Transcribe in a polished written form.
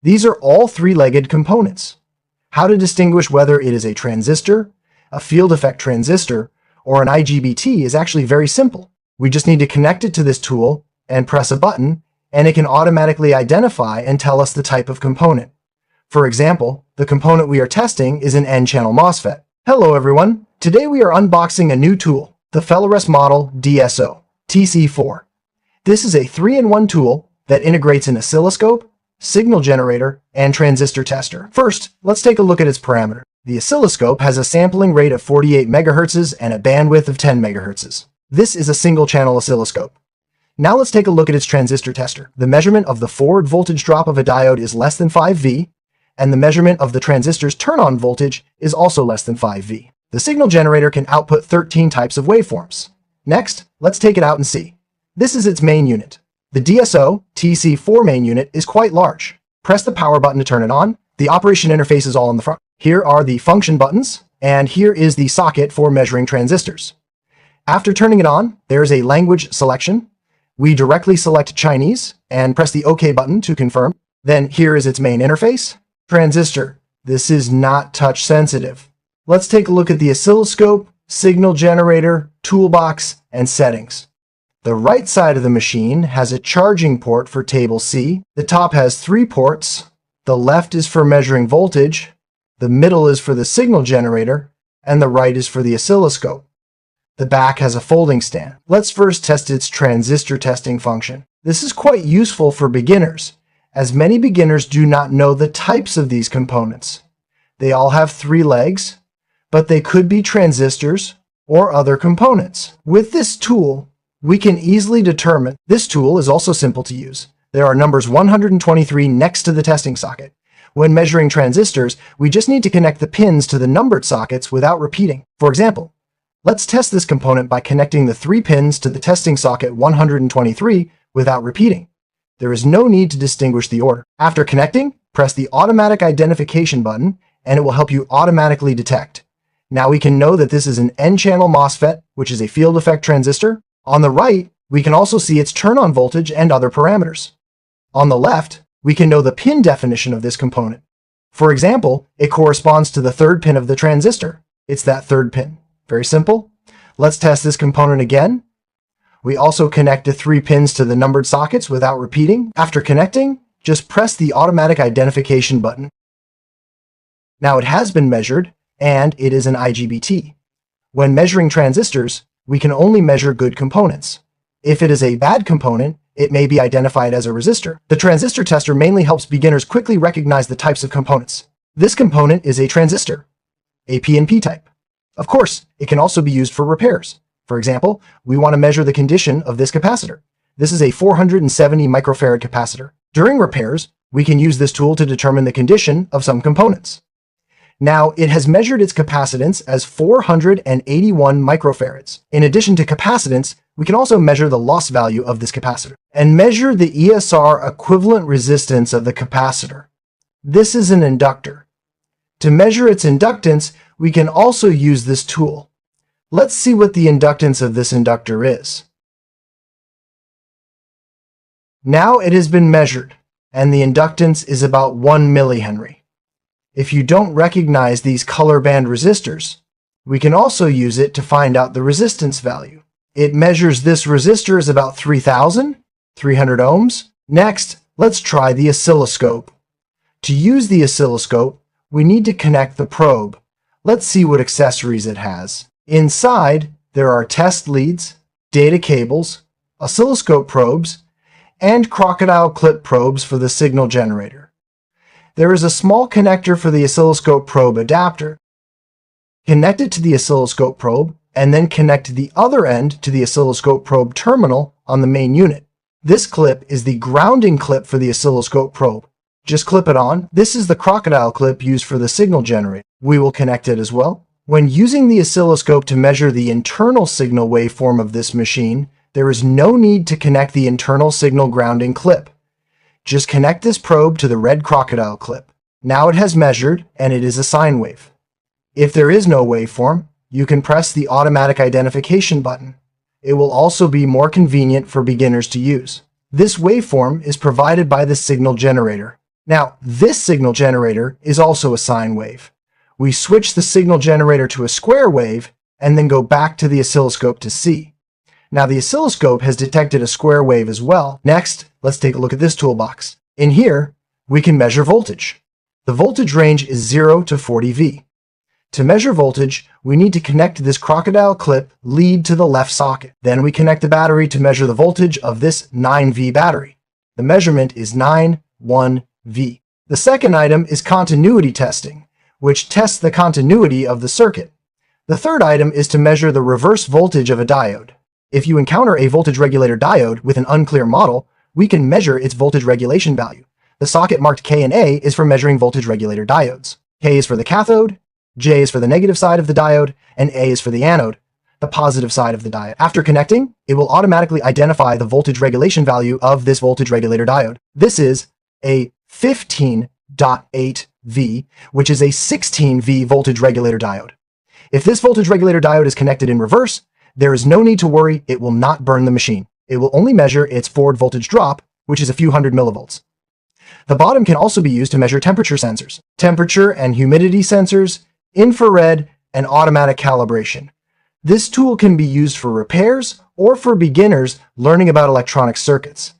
These are all three-legged components. How to distinguish whether it is a transistor, a field effect transistor, or an IGBT is actually very simple. We just need to connect it to this tool and press a button, and it can automatically identify and tell us the type of component. For example, the component we are testing is an N-channel MOSFET. Hello everyone! Today we are unboxing a new tool, the Felores model DSO-TC4. This is a 3-in-1 tool that integrates an oscilloscope, signal generator, and transistor tester. First, let's take a look at its parameters. The oscilloscope has a sampling rate of 48 MHz and a bandwidth of 10 MHz. This is a single-channel oscilloscope. Now let's take a look at its transistor tester. The measurement of the forward voltage drop of a diode is less than 5 V, and the measurement of the transistor's turn-on voltage is also less than 5 V. The signal generator can output 13 types of waveforms. Next, let's take it out and see. This is its main unit. The DSO-TC4 main unit is quite large. Press the power button to turn it on. The operation interface is all in the front. Here are the function buttons, and here is the socket for measuring transistors. After turning it on, there is a language selection. We directly select Chinese and press the OK button to confirm. Then here is its main interface. Transistor. This is not touch sensitive. Let's take a look at the oscilloscope, signal generator, toolbox, and settings. The right side of the machine has a charging port for table C. The top has 3 ports. The left is for measuring voltage. The middle is for the signal generator, and the right is for the oscilloscope. The back has a folding stand. Let's first test its transistor testing function. This is quite useful for beginners, as many beginners do not know the types of these components. They all have 3 legs, but they could be transistors or other components. With this tool, we can easily determine. This tool is also simple to use. There are numbers 123 next to the testing socket. When measuring transistors, we just need to connect the pins to the numbered sockets without repeating. For example, let's test this component by connecting the 3 pins to the testing socket 123 without repeating. There is no need to distinguish the order. After connecting, press the automatic identification button, and it will help you automatically detect. Now we can know that this is an N-channel MOSFET, which is a field effect transistor. On the right, we can also see its turn-on voltage and other parameters. On the left, we can know the pin definition of this component. For example, it corresponds to the 3rd pin of the transistor. It's that 3rd pin. Very simple. Let's test this component again. We also connect the 3 pins to the numbered sockets without repeating. After connecting, just press the automatic identification button. Now it has been measured, and it is an IGBT. When measuring transistors, we can only measure good components. If it is a bad component, it may be identified as a resistor. The transistor tester mainly helps beginners quickly recognize the types of components. This component is a transistor, a PNP type. Of course, it can also be used for repairs. For example, we want to measure the condition of this capacitor. This is a 470 microfarad capacitor. During repairs, we can use this tool to determine the condition of some components. Now, it has measured its capacitance as 481 microfarads. In addition to capacitance, we can also measure the loss value of this capacitor and measure the ESR equivalent resistance of the capacitor. This is an inductor. To measure its inductance, we can also use this tool. Let's see what the inductance of this inductor is. Now it has been measured, and the inductance is about 1 millihenry. If you don't recognize these color band resistors, we can also use it to find out the resistance value. It measures this resistor is about 3,300 ohms. Next, let's try the oscilloscope. To use the oscilloscope, we need to connect the probe. Let's see what accessories it has. Inside, there are test leads, data cables, oscilloscope probes, and crocodile clip probes for the signal generator. There is a small connector for the oscilloscope probe adapter. Connect it to the oscilloscope probe, and then connect the other end to the oscilloscope probe terminal on the main unit. This clip is the grounding clip for the oscilloscope probe. Just clip it on. This is the crocodile clip used for the signal generator. We will connect it as well. When using the oscilloscope to measure the internal signal waveform of this machine, there is no need to connect the internal signal grounding clip. Just connect this probe to the red crocodile clip. Now it has measured, and it is a sine wave. If there is no waveform, you can press the automatic identification button. It will also be more convenient for beginners to use. This waveform is provided by the signal generator. Now, this signal generator is also a sine wave. We switch the signal generator to a square wave and then go back to the oscilloscope to see. Now, the oscilloscope has detected a square wave as well. Next, let's take a look at this toolbox. In here, we can measure voltage. The voltage range is 0 to 40 V. To measure voltage, we need to connect this crocodile clip lead to the left socket. Then we connect the battery to measure the voltage of this 9V battery. The measurement is 91V. The second item is continuity testing, which tests the continuity of the circuit. The third item is to measure the reverse voltage of a diode. If you encounter a voltage regulator diode with an unclear model, we can measure its voltage regulation value. The socket marked K and A is for measuring voltage regulator diodes. K is for the cathode, J is for the negative side of the diode, and A is for the anode, the positive side of the diode. After connecting, it will automatically identify the voltage regulation value of this voltage regulator diode. This is a 15.8V, which is a 16V voltage regulator diode. If this voltage regulator diode is connected in reverse, there is no need to worry, it will not burn the machine. It will only measure its forward voltage drop, which is a few hundred millivolts. The bottom can also be used to measure temperature sensors, temperature and humidity sensors, infrared, and automatic calibration. This tool can be used for repairs or for beginners learning about electronic circuits.